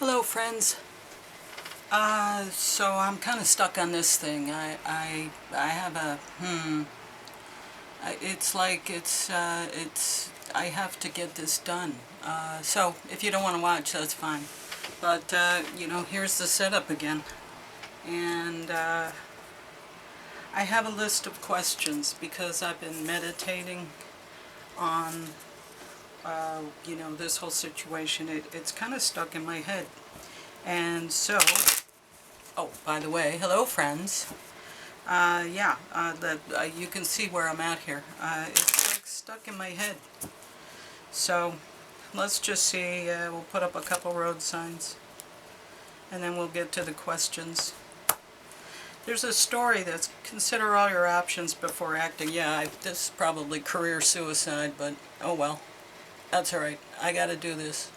Hello, friends. So I'm kind of stuck on this thing. I have a it's like I have to get this done. So if you don't want to watch, that's fine. But here's the setup again, and I have a list of questions because I've been meditating on this whole situation. It's kind of stuck in my head, and so. Oh, by the way, hello, friends. You can see where I'm at here. It's like stuck in my head. So let's just see. We'll put up a couple road signs, and then we'll get to the questions. There's a story that's consider all your options before acting. Yeah, this is probably career suicide, but oh well. That's alright. I gotta do this.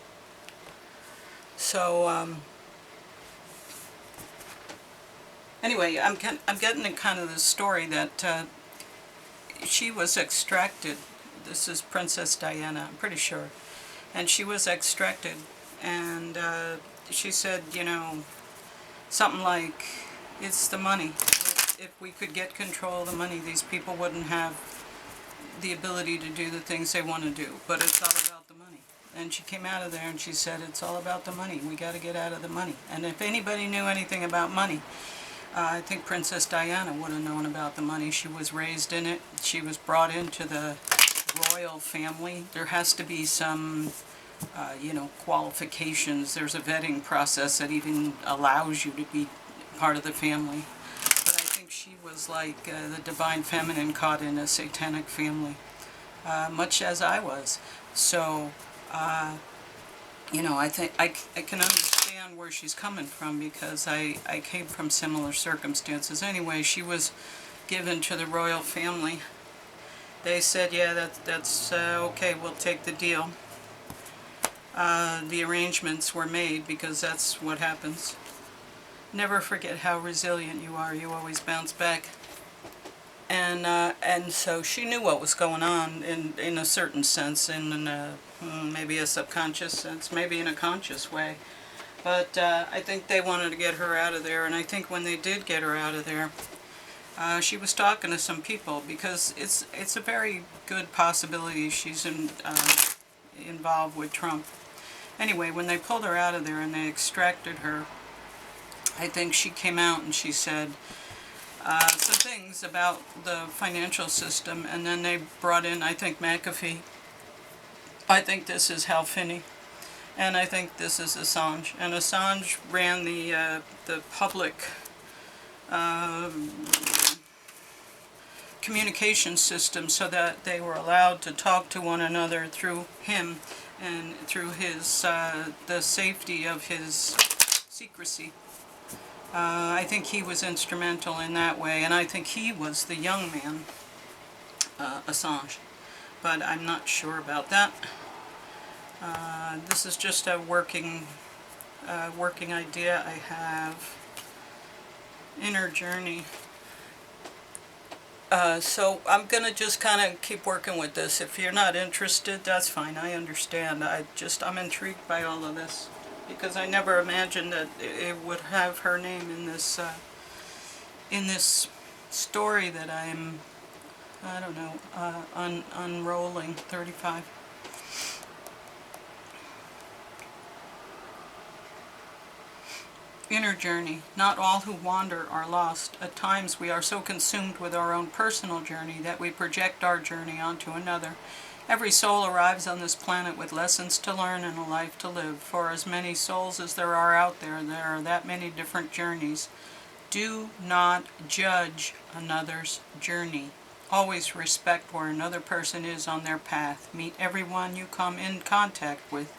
So, anyway, I'm getting a kind of the story that she was extracted. This is Princess Diana, I'm pretty sure. And she was extracted, and she said, something like, it's the money. If we could get control of the money, these people wouldn't have the ability to do the things they want to do. But it's all about the money. And she came out of there and she said, it's all about the money. We got to get out of the money. And if anybody knew anything about money, I think Princess Diana would have known about the money. She was raised in it. She was brought into the royal family. There has to be some, qualifications. There's a vetting process that even allows you to be part of the family. But I think she was like the divine feminine caught in a satanic family, much as I was. So, I think I can understand where she's coming from because I came from similar circumstances. Anyway, she was given to the royal family. They said, yeah, that's okay, we'll take the deal. The arrangements were made because that's what happens. Never forget how resilient you are. You always bounce back. And so she knew what was going on in a certain sense, in maybe a subconscious sense, maybe in a conscious way. But I think they wanted to get her out of there, and I think when they did get her out of there, she was talking to some people because it's a very good possibility she's involved with Trump. Anyway, when they pulled her out of there and they extracted her, I think she came out and she said some things about the financial system, and then they brought in, I think, McAfee. I think this is Finney, and I think this is Assange. And Assange ran the public communication system so that they were allowed to talk to one another through him and through his the safety of his secrecy. I think he was instrumental in that way, and I think he was the young man, Assange, but I'm not sure about that. This is just a working idea I have. Inner journey. So I'm going to just kind of keep working with this. If you're not interested, that's fine. I understand. I'm intrigued by all of this because I never imagined that it would have her name in this story that I'm, unrolling 35. Inner journey. Not all who wander are lost. At times we are so consumed with our own personal journey that we project our journey onto another. Every soul arrives on this planet with lessons to learn and a life to live. For as many souls as there are out there, there are that many different journeys. Do not judge another's journey. Always respect where another person is on their path. Meet everyone you come in contact with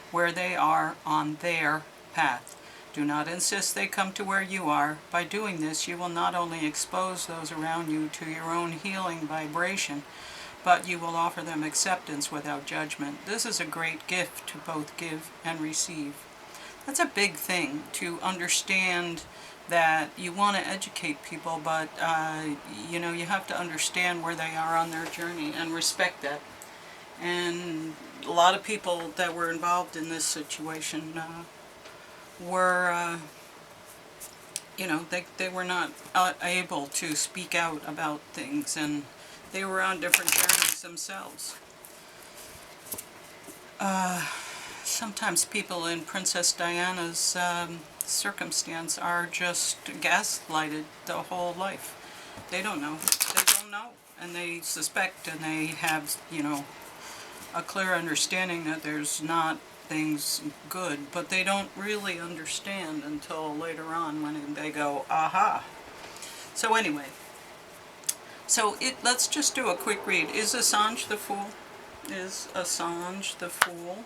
where they are on their path. Do not insist they come to where you are. By doing this, you will not only expose those around you to your own healing vibration, but you will offer them acceptance without judgment. This is a great gift to both give and receive. That's a big thing, to understand that you want to educate people, but you have to understand where they are on their journey and respect that. And a lot of people that were involved in this situation were, they were not able to speak out about things, and they were on different journeys themselves. Sometimes people in Princess Diana's circumstance are just gaslighted the whole life. They don't know. They don't know. And they suspect, and they have, a clear understanding that there's not things good, but they don't really understand until later on when they go, aha. So anyway, let's just do a quick read. Is Assange the fool? Is Assange the fool?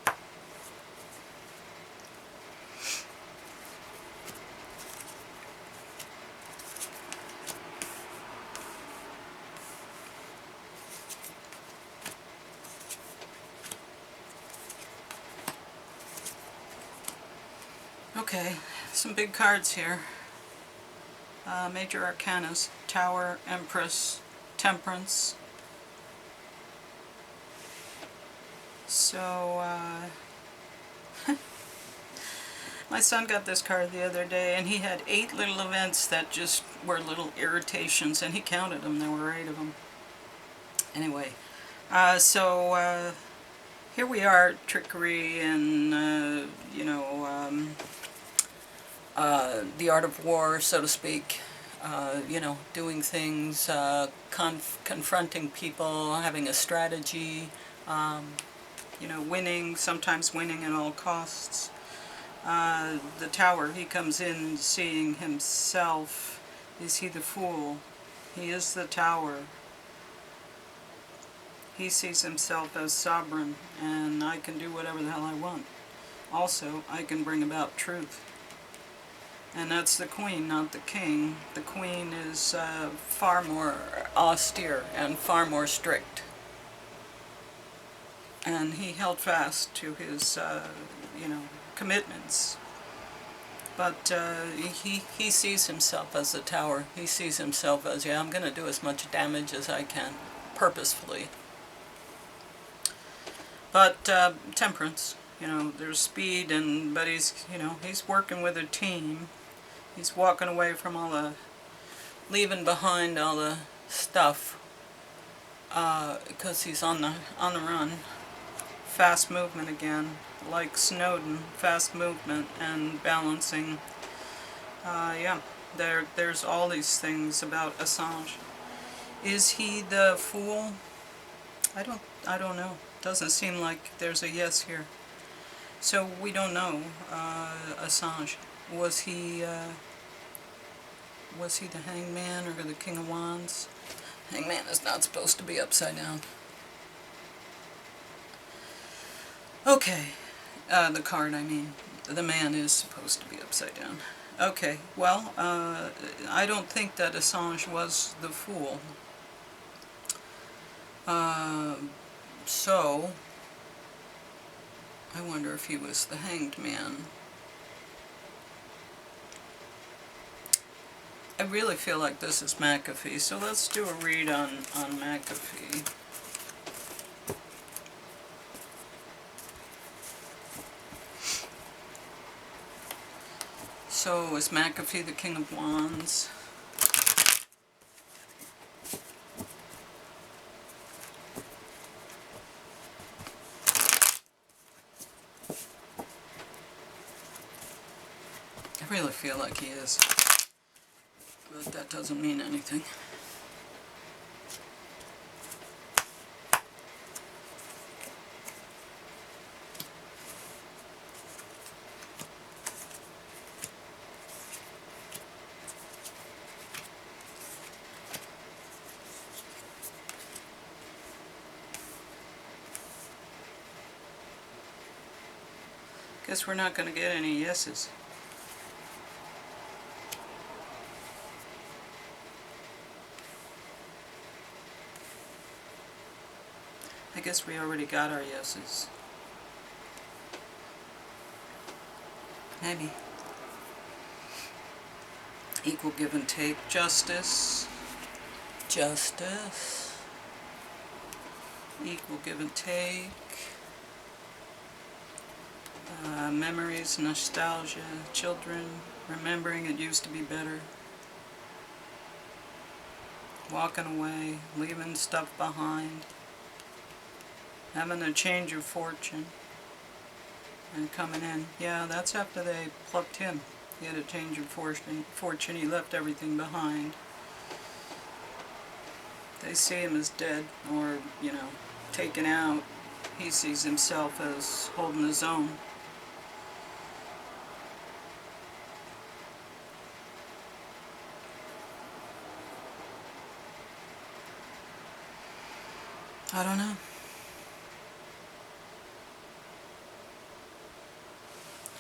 Okay, some big cards here. Major Arcanas, Tower, Empress, Temperance. So, my son got this card the other day, and he had 8 little events that just were little irritations, and he counted them. There were 8 of them. Anyway, here we are, trickery and, the art of war, so to speak. Doing things, confronting people, having a strategy, winning, sometimes winning at all costs. The Tower, he comes in seeing himself. Is he the fool? He is the Tower. He sees himself as sovereign, and I can do whatever the hell I want. Also, I can bring about truth. And that's the Queen, not the King. The Queen is far more austere and far more strict. And he held fast to his, commitments. But he sees himself as the Tower. He sees himself as, I'm going to do as much damage as I can, purposefully. But Temperance, there's speed, but he's working with a team. He's walking away from leaving behind all the stuff, because he's on the run. Fast movement again, like Snowden, fast movement and balancing. There's all these things about Assange. Is he the fool? I don't know. Doesn't seem like there's a yes here. So we don't know. Assange, was he the Hangman or the King of Wands? Hangman is not supposed to be upside down. Okay, the card, I mean. The man is supposed to be upside down. Okay, well, I don't think that Assange was the fool. So, I wonder if he was the Hanged Man. I really feel like this is McAfee, so let's do a read on McAfee. So, is McAfee the King of Wands? I really feel like he is, but that doesn't mean anything. Guess we're not going to get any yeses. I guess we already got our yeses. Maybe. Equal give and take. Justice. Justice. Equal give and take. Memories, nostalgia, children, remembering it used to be better. Walking away, leaving stuff behind. Having a change of fortune. And coming in. Yeah, that's after they plucked him. He had a change of fortune. He left everything behind. They see him as dead or, taken out. He sees himself as holding his own. I don't know.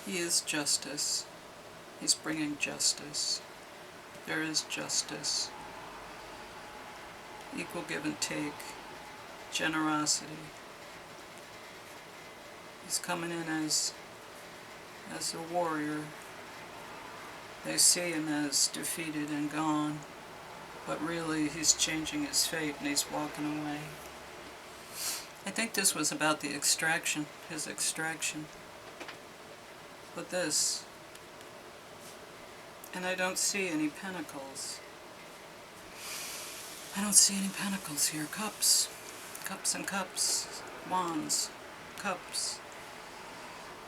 He is justice. He's bringing justice. There is justice. Equal give and take. Generosity. He's coming in as a warrior. They see him as defeated and gone, but really he's changing his fate and he's walking away. I think this was about the extraction, his extraction. But this, and I don't see any pentacles. I don't see any pentacles here. Cups. Cups and cups. Wands. Cups.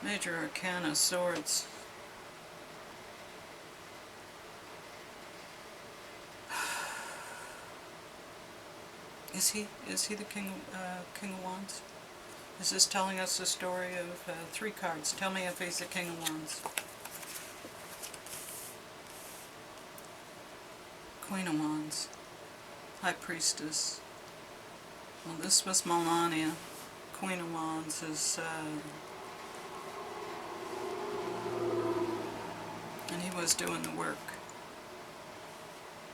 Major Arcana. Swords. Is he the King of Wands? Is this telling us the story of 3 cards? Tell me if he's the King of Wands. Queen of Wands. High Priestess. Well, this was Melania. Queen of Wands is... and he was doing the work.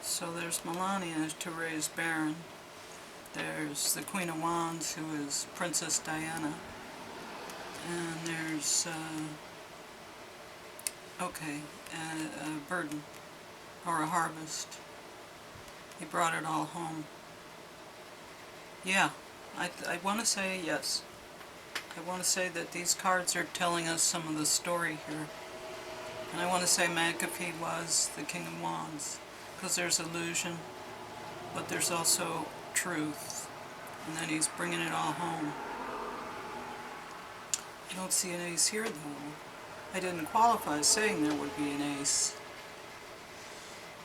So there's Melania to raise Baron. There's the Queen of Wands, who is Princess Diana. And there's, a burden, or a harvest. He brought it all home. Yeah, I want to say yes. I want to say that these cards are telling us some of the story here. And I want to say McAfee was the King of Wands, because there's illusion, but there's also truth, and then he's bringing it all home. I don't see an ace here, though. I didn't qualify saying there would be an ace.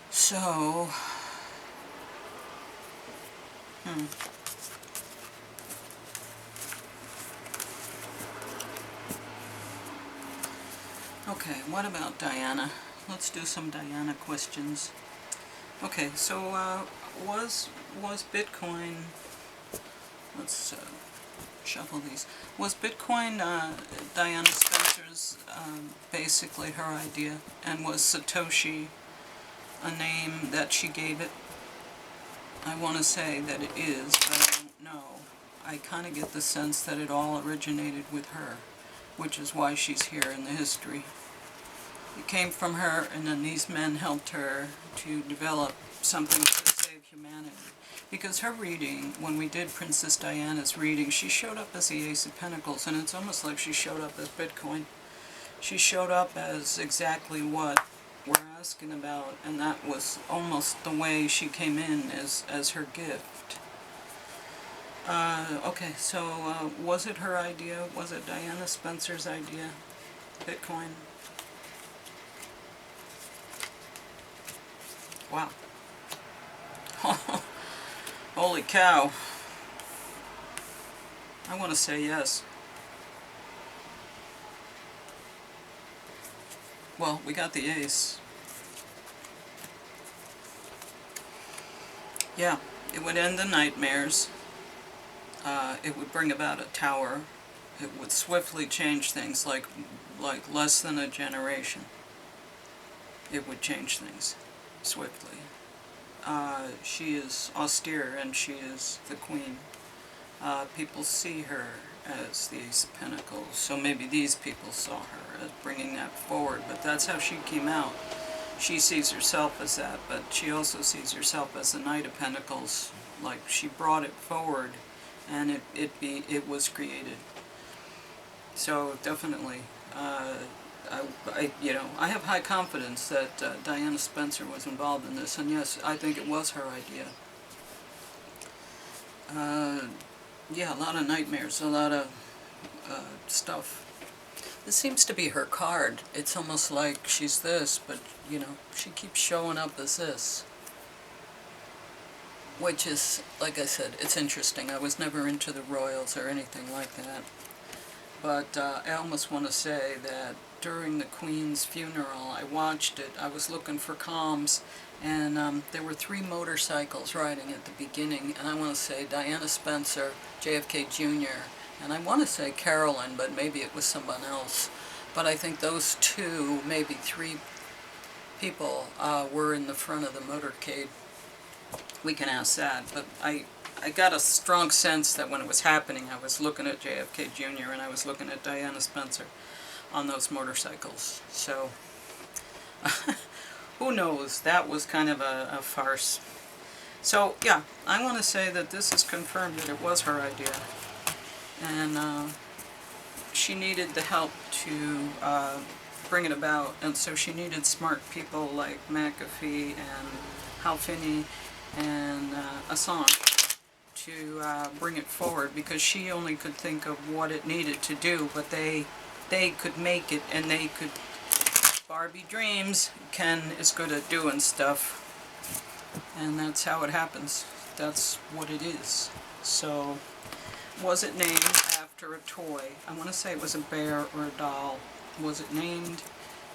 So, okay, what about Diana? Let's do some Diana questions. Okay, so was Bitcoin, let's shuffle these. Was Bitcoin Diana Spencer's basically her idea, and was Satoshi a name that she gave it? I want to say that it is, but I don't know. I kind of get the sense that it all originated with her, which is why she's here in the history. It came from her, and then these men helped her to develop something to save humanity. Because her reading, when we did Princess Diana's reading, she showed up as the Ace of Pentacles, and it's almost like she showed up as Bitcoin. She showed up as exactly what we're asking about, and that was almost the way she came in as her gift. Okay, so was it her idea? Was it Diana Spencer's idea? Bitcoin? Wow. Holy cow. I want to say yes. Well, we got the ace. Yeah, it would end the nightmares. It would bring about a tower. It would swiftly change things, like less than a generation. It would change things swiftly. She is austere, and she is the queen. People see her as the Ace of Pentacles, so maybe these people saw her as bringing that forward, but that's how she came out. She sees herself as that, but she also sees herself as the Knight of Pentacles, like she brought it forward, and it was created. So definitely, I have high confidence that Diana Spencer was involved in this, and yes, I think it was her idea. Yeah, a lot of nightmares, a lot of stuff. This seems to be her card. It's almost like she's this, but, she keeps showing up as this. Which is, like I said, it's interesting. I was never into the royals or anything like that. But I almost want to say that during the Queen's funeral, I watched it. I was looking for comms, and there were 3 motorcycles riding at the beginning, and I want to say Diana Spencer, JFK Jr., and I want to say Carolyn, but maybe it was someone else. But I think those 2, maybe 3 people were in the front of the motorcade. We can ask that, but I got a strong sense that when it was happening, I was looking at JFK Jr. and I was looking at Diana Spencer on those motorcycles. So, who knows? That was kind of a farce. So, yeah, I want to say that this is confirmed that it was her idea. And she needed the help to bring it about. And so she needed smart people like McAfee and Finney and Assange to bring it forward, because she only could think of what it needed to do, but they could make it, and they could. Barbie dreams. Ken is good at doing stuff, and that's how it happens. That's what it is. So, was it named after a toy? I want to say it was a bear or a doll. Was it named?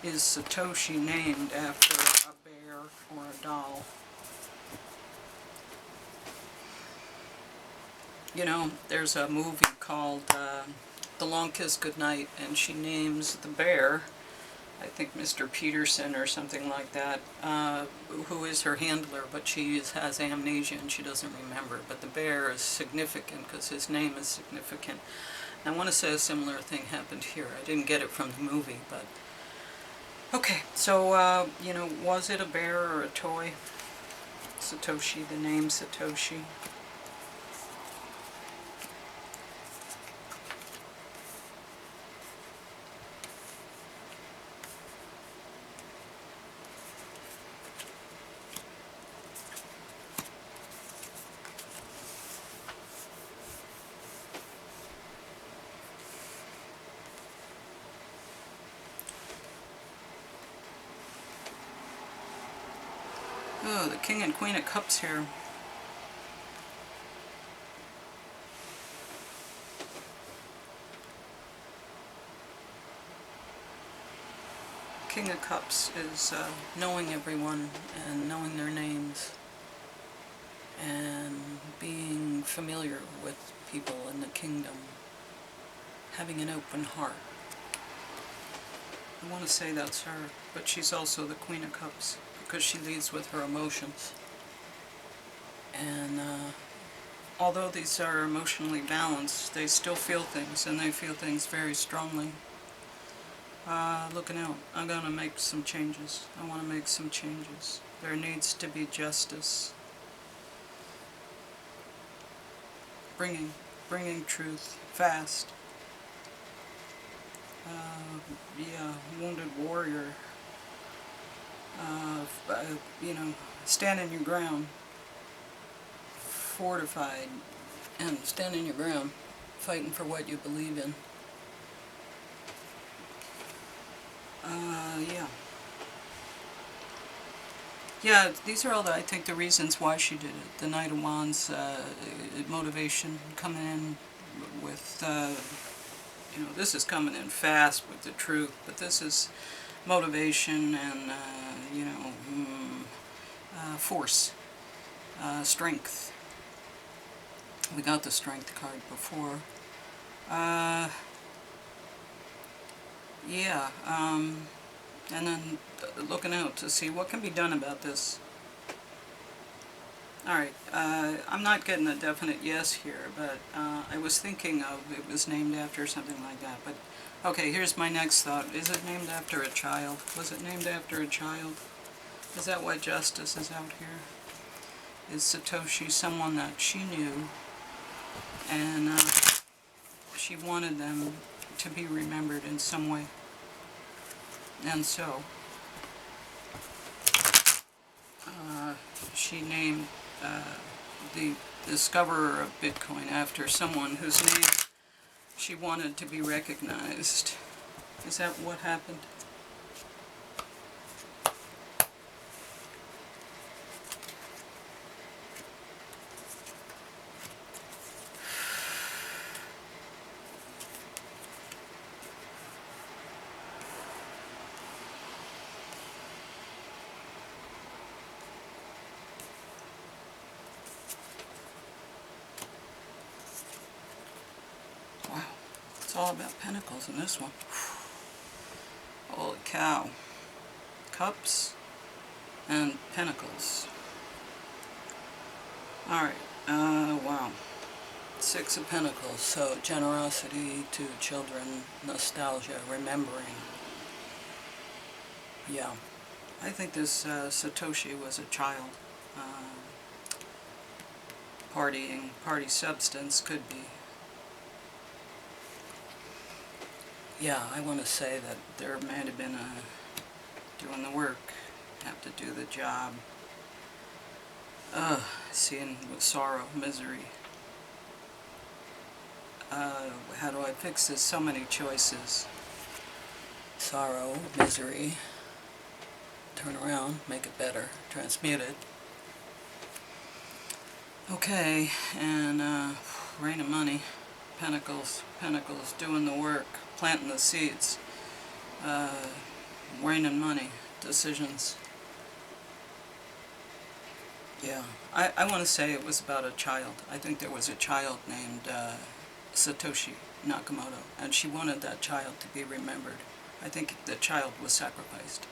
Is Satoshi named after a bear or a doll? There's a movie called The Long Kiss Goodnight, and she names the bear, I think Mr. Peterson or something like that, who is her handler, but she has amnesia and she doesn't remember. But the bear is significant because his name is significant. And I want to say a similar thing happened here. I didn't get it from the movie, but... Okay, so, was it a bear or a toy? Satoshi, the name Satoshi. Oh, the King and Queen of Cups here. King of Cups is knowing everyone and knowing their names and being familiar with people in the kingdom, having an open heart. I want to say that's her, but she's also the Queen of Cups because she leads with her emotions. And although these are emotionally balanced, they still feel things, and they feel things very strongly. Looking out. I'm going to make some changes. I want to make some changes. There needs to be justice. Bringing truth fast. Yeah, wounded warrior. Stand in your ground. Fortified. And stand in your ground. Fighting for what you believe in. Yeah. Yeah, these are all, I think, the reasons why she did it. The Knight of Wands, motivation coming in with, this is coming in fast with the truth, but this is motivation and, force, strength. We got the strength card before. Yeah, and then looking out to see what can be done about this. Alright, I'm not getting a definite yes here, but I was thinking of it was named after something like that. But okay, here's my next thought. Is it named after a child? Was it named after a child? Is that why justice is out here? Is Satoshi someone that she knew and she wanted them to be remembered in some way. And so, she named the discoverer of Bitcoin after someone whose name she wanted to be recognized. Is that what happened? Wow, it's all about pentacles in this one. Holy cow. Cups and pentacles. Alright, wow. Six of Pentacles, so generosity to children, nostalgia, remembering. Yeah, I think this Satoshi was a child. Party substance could be. Yeah, I want to say that there might have been a doing the work, have to do the job. Seeing with sorrow, misery. How do I fix this? So many choices. Sorrow, misery. Turn around, make it better, transmute it. Okay, and rain of money, pentacles, doing the work, planting the seeds, rain and money, decisions. Yeah, I want to say it was about a child. I think there was a child named Satoshi Nakamoto, and she wanted that child to be remembered. I think the child was sacrificed,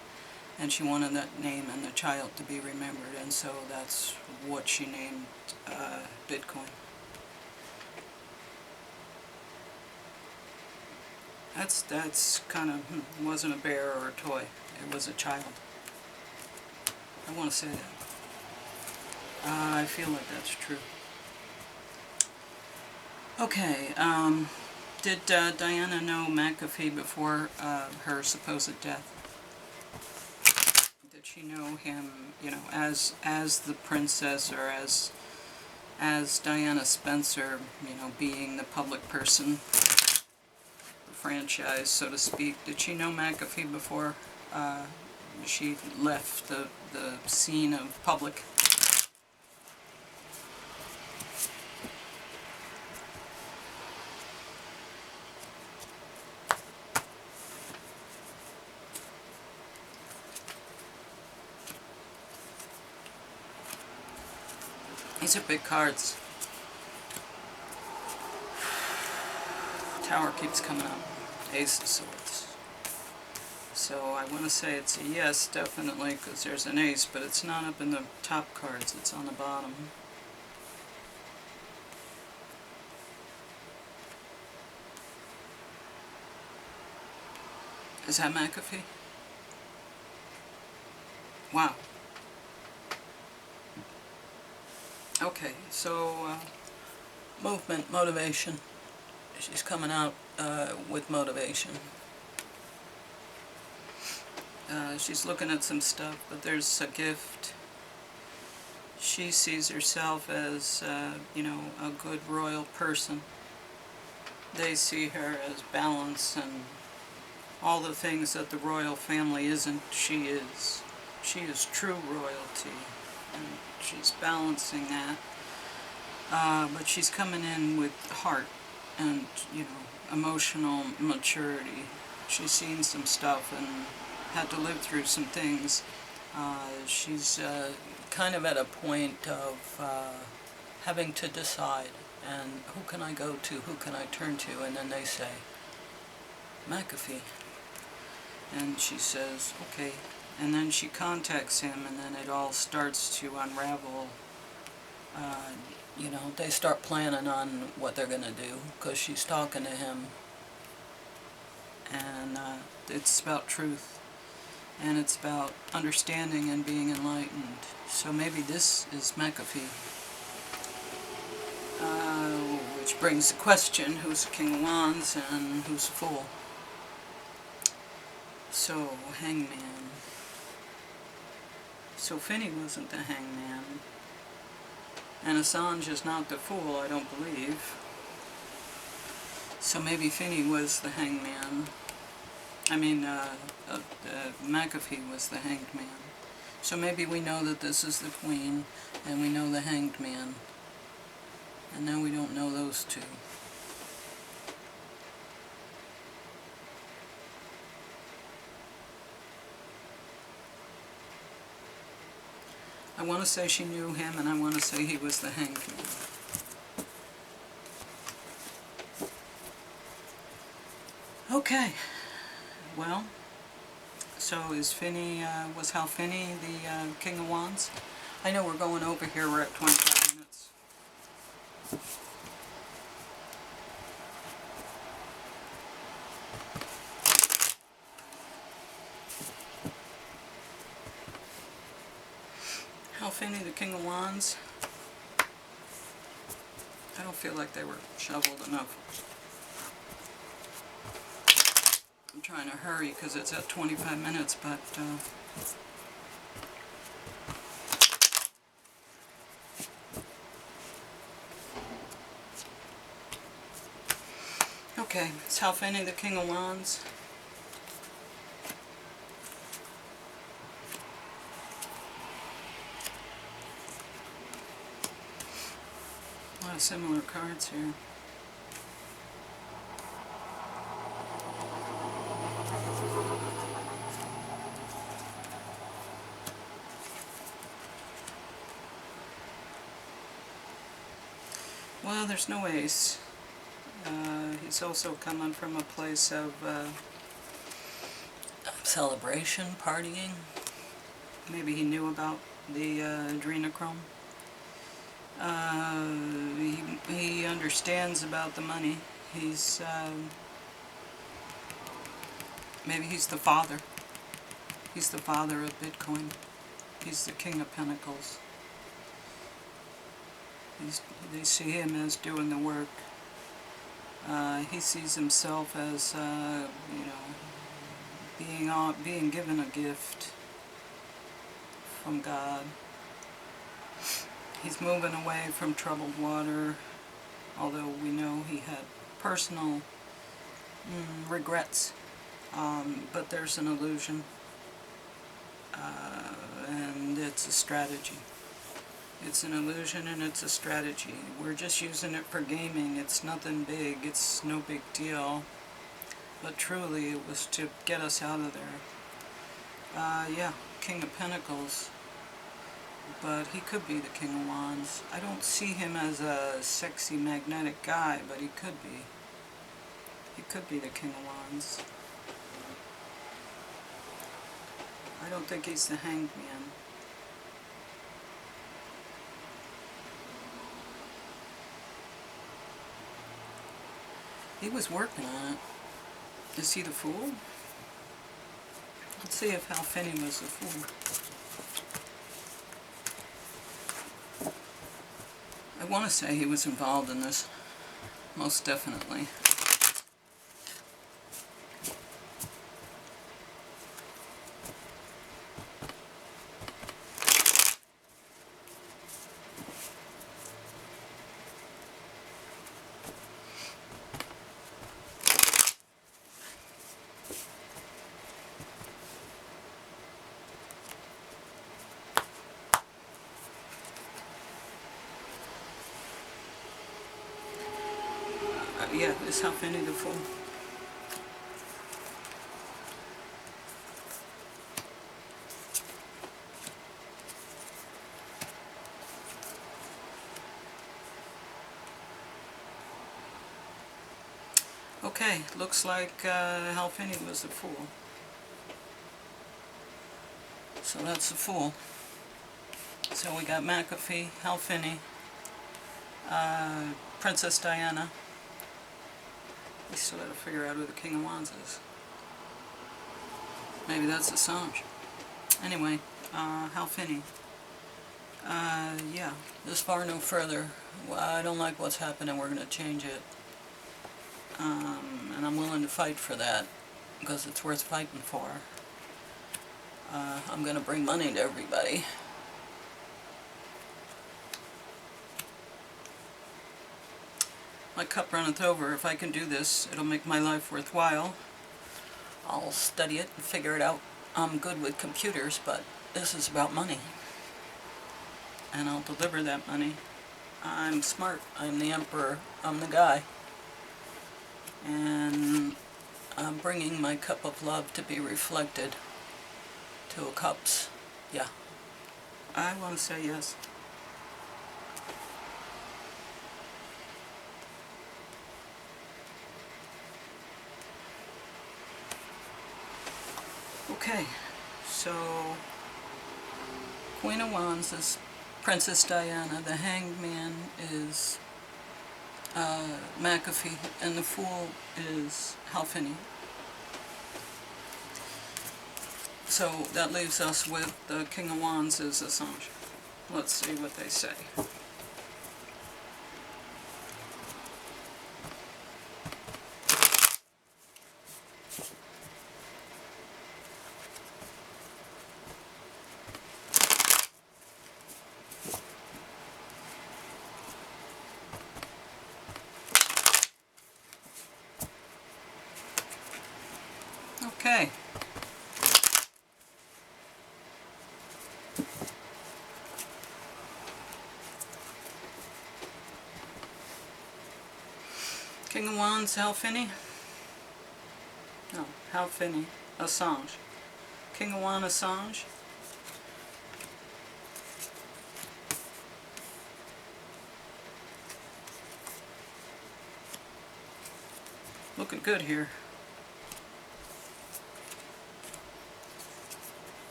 and she wanted that name and the child to be remembered, and so that's what she named Bitcoin. That's kind of, wasn't a bear or a toy, it was a child. I want to say that. I feel like that's true. Okay, did Diana know McAfee before her supposed death? Did she know him, you know, as the princess, or as Diana Spencer, you know, being the public person, the franchise, so to speak? Did she know McAfee before she left the scene of public? These are big cards. Tower keeps coming up. Ace of Swords. So I want to say it's a yes, definitely, because there's an ace, but it's not up in the top cards, it's on the bottom. Is that McAfee? Wow. Okay, so movement, motivation. She's coming out with motivation. She's looking at some stuff, but there's a gift. She sees herself as, you know, a good royal person. They see her as balance and all the things that the royal family isn't, she is. She is true royalty, and she's balancing that. But she's coming in with heart and, you know, emotional maturity. She's seen some stuff and had to live through some things. She's kind of at a point of having to decide, and who can I go to, who can I turn to? And then they say, McAfee. And she says, okay. And then she contacts him, and then it all starts to unravel. You know, they start planning on what they're going to do, because she's talking to him. And it's about truth. And it's about understanding and being enlightened. So maybe this is McAfee. Which brings the question, who's the King of Wands and who's the Fool? So, Hangman. So Finney wasn't the Hangman. And Assange is not the Fool, I don't believe. So maybe Finney was the Hangman. I mean, McAfee was the Hanged Man. So maybe we know that this is the Queen, and we know the Hanged Man. And now we don't know those two. I want to say she knew him, and I want to say he was the Hanged Man. Okay. Well, so is Finney, was Hal Finney the King of Wands? I know we're going over here, we're at 25 minutes. Hal Finney, the King of Wands? I don't feel like they were shoveled enough. I'm trying to hurry because it's at 25 minutes, but okay, it's Hal Finney, the King of Wands. A lot of similar cards here. Well, there's no ace. He's also coming from a place of celebration, partying. Maybe he knew about the adrenochrome. He understands about the money. He's maybe he's the father. He's the father of Bitcoin. He's the King of Pentacles. They see him as doing the work. He sees himself as, you know, being given a gift from God. He's moving away from troubled water, although we know he had personal regrets. But there's an illusion, and it's a strategy. It's an illusion and it's a strategy. We're just using it for gaming. It's nothing big. It's no big deal. But truly, it was to get us out of there. Yeah, King of Pentacles. But he could be the King of Wands. I don't see him as a sexy, magnetic guy, but he could be. He could be the King of Wands. I don't think he's the Hanged Man. He was working on it. Is he the Fool? Let's see if Hal Finney was the Fool. I want to say he was involved in this. Most definitely. Yeah, is Hal Finney the Fool? Okay, looks like Hal Finney was the Fool. So that's the Fool. So we got McAfee, Hal Finney, Princess Diana. We still got to figure out who the King of Wands is. Maybe that's Assange. Anyway, Hal Finney. Yeah, this far no further. well, I don't like what's happening, we're going to change it. And I'm willing to fight for that, because it's worth fighting for. I'm going to bring money to everybody. My cup runneth over. If I can do this, it'll make my life worthwhile. I'll study it and figure it out. I'm good with computers, but this is about money. And I'll deliver that money. I'm smart. I'm the emperor. I'm the guy. And I'm bringing my cup of love to be reflected to a cups. Yeah. I want to say yes. Okay, so Queen of Wands is Princess Diana, the Hanged Man is McAfee, and the Fool is Finney. So that leaves us with the King of Wands is Assange. Let's see what they say. Okay. King of Wands, Finney? No, Finney, Assange. King of Wands, Assange. Looking good here.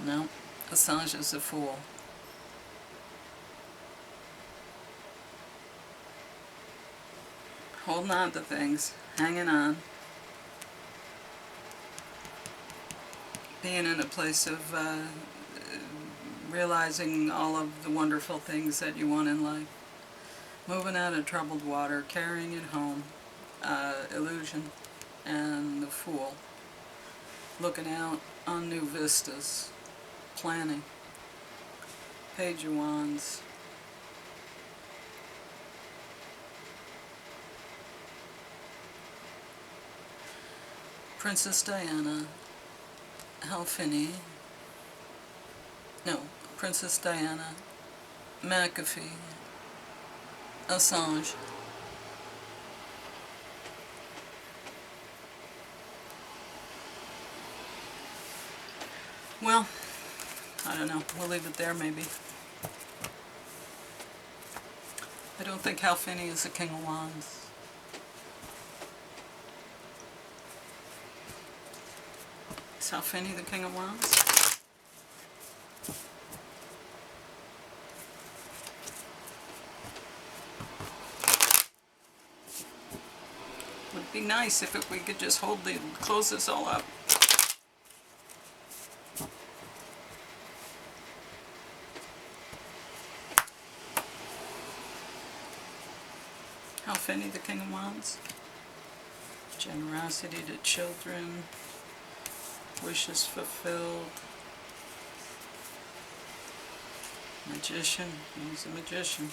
No, Assange is a fool. Holding on to things, hanging on. Being in a place of realizing all of the wonderful things that you want in life. Moving out of troubled water, carrying it home. Illusion and the Fool. Looking out on new vistas. Planning. Page of Wands. Princess Diana. Finney. No, Princess Diana. McAfee. Assange. Well, I don't know. We'll leave it there, maybe. I don't think Finney is the King of Wands. Is Finney the King of Wands? Would be nice if we could just close this all up. Finney, the King of Wands. Generosity to children. Wishes fulfilled. Magician. He's a magician.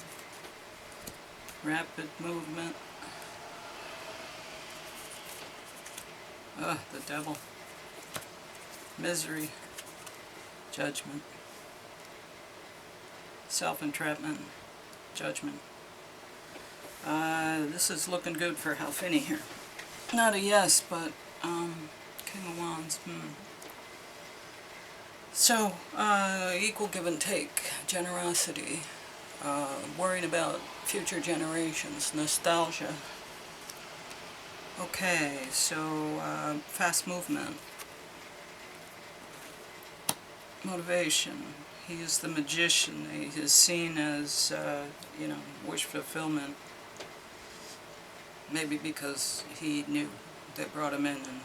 Rapid movement. The devil. Misery. Judgment. Self-entrapment. Judgment. This is looking good for Finney here. Not a yes, but King of Wands. So, equal give and take, generosity, worrying about future generations, nostalgia. Okay, so fast movement, motivation. He is the magician. He is seen as, wish fulfillment. Maybe because he knew they brought him in, and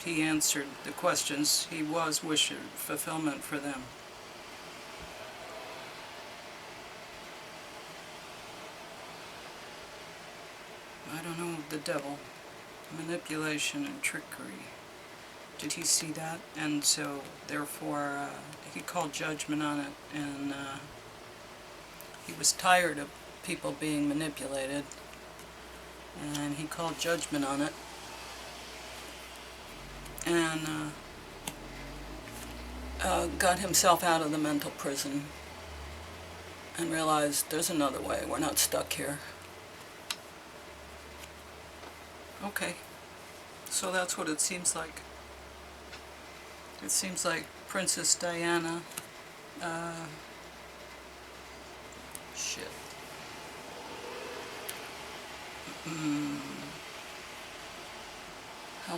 he answered the questions. He was wish fulfillment for them. I don't know, the devil, manipulation and trickery. Did he see that? And so, therefore, he called judgment on it, and he was tired of people being manipulated, and he called judgment on it, and got himself out of the mental prison, and realized there's another way, we're not stuck here. Okay, so that's what it seems like. It seems like Princess Diana, shit. How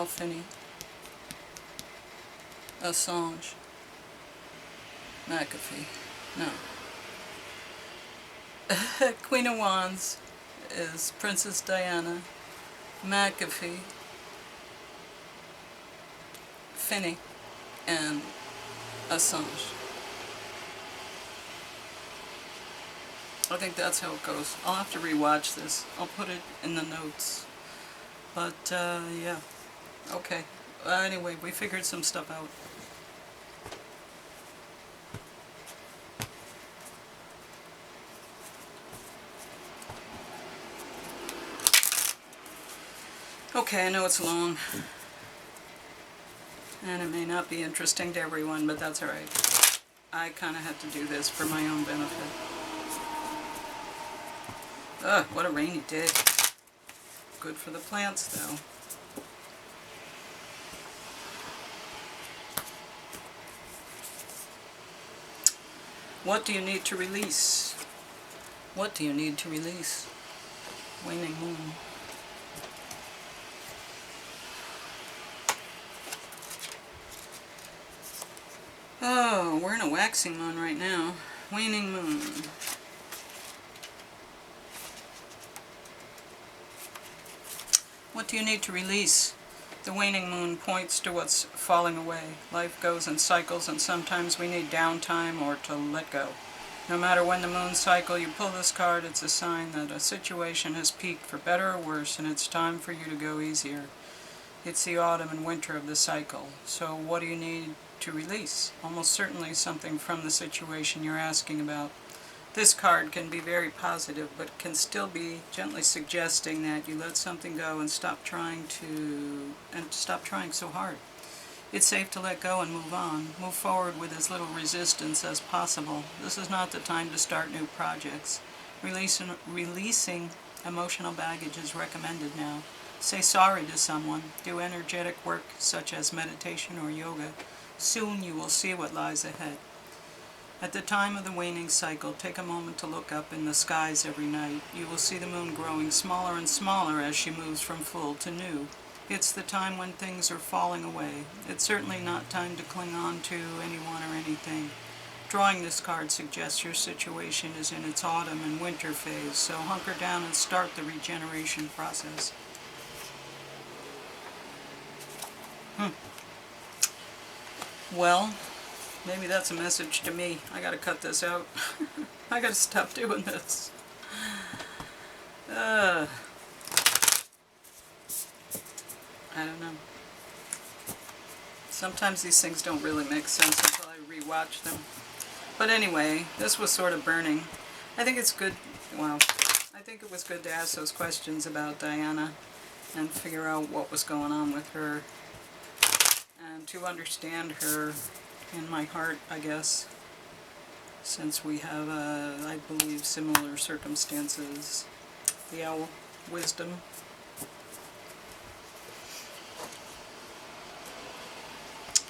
Finney? Assange? McAfee? No. Queen of Wands is Princess Diana, McAfee, Finney, and Assange. I think that's how it goes. I'll have to rewatch this. I'll put it in the notes. But, yeah. Okay. Anyway, we figured some stuff out. Okay, I know it's long. And it may not be interesting to everyone, but that's alright. I kind of had to do this for my own benefit. Ugh, what a rainy day. Good for the plants, though. What do you need to release? What do you need to release? Waning moon. Oh, we're in a waxing moon right now. Waning moon. What do you need to release? The waning moon points to what's falling away. Life goes in cycles, and sometimes we need downtime or to let go. No matter when the moon cycle you pull this card, it's a sign that a situation has peaked for better or worse, and it's time for you to go easier. It's the autumn and winter of the cycle. So what do you need to release? Almost certainly something from the situation you're asking about. This card can be very positive, but can still be gently suggesting that you let something go and stop trying so hard. It's safe to let go and move on. Move forward with as little resistance as possible. This is not the time to start new projects. Releasing emotional baggage is recommended now. Say sorry to someone. Do energetic work such as meditation or yoga. Soon you will see what lies ahead. At the time of the waning cycle, take a moment to look up in the skies every night. You will see the moon growing smaller and smaller as she moves from full to new. It's the time when things are falling away. It's certainly not time to cling on to anyone or anything. Drawing this card suggests your situation is in its autumn and winter phase, so hunker down and start the regeneration process. Well, maybe that's a message to me. I gotta cut this out. I gotta stop doing this. I don't know. Sometimes these things don't really make sense until I rewatch them. But anyway, this was sort of burning. I think it's good, well, I think it was good to ask those questions about Diana and figure out what was going on with her. And to understand her in my heart, I guess, since we have, I believe, similar circumstances. The owl, wisdom.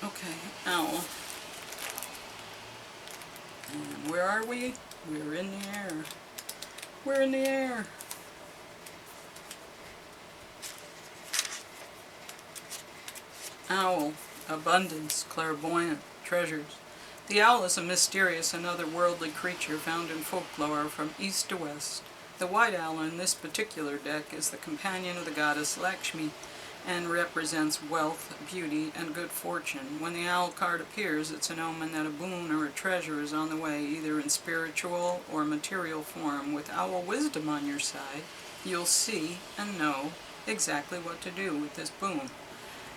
Okay, owl. And where are we? We're in the air. We're in the air. Owl, abundance, clairvoyant, treasures. The owl is a mysterious and otherworldly creature found in folklore from east to west. The white owl in this particular deck is the companion of the goddess Lakshmi and represents wealth, beauty, and good fortune. When the owl card appears, it's an omen that a boon or a treasure is on the way, either in spiritual or material form. With owl wisdom on your side, you'll see and know exactly what to do with this boon,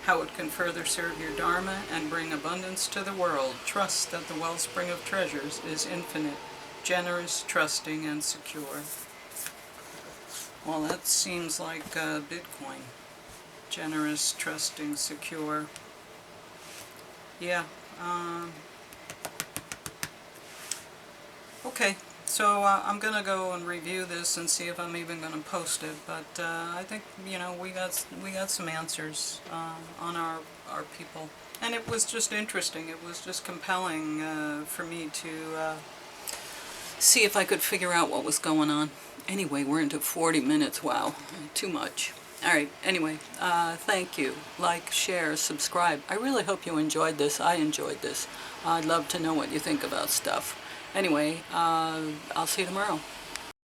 how it can further serve your dharma and bring abundance to the world. Trust that the wellspring of treasures is infinite, generous, trusting, and secure. Well, that seems like Bitcoin. Generous, trusting, secure. Yeah. Okay, so I'm going to go and review this and see if I'm even going to post it. But I think, you know, we got some answers on our people. And it was just interesting. It was just compelling for me to see if I could figure out what was going on. Anyway, we're into 40 minutes. Wow, too much. Alright, anyway, thank you. Like, share, subscribe. I really hope you enjoyed this. I enjoyed this. I'd love to know what you think about stuff. Anyway, I'll see you tomorrow.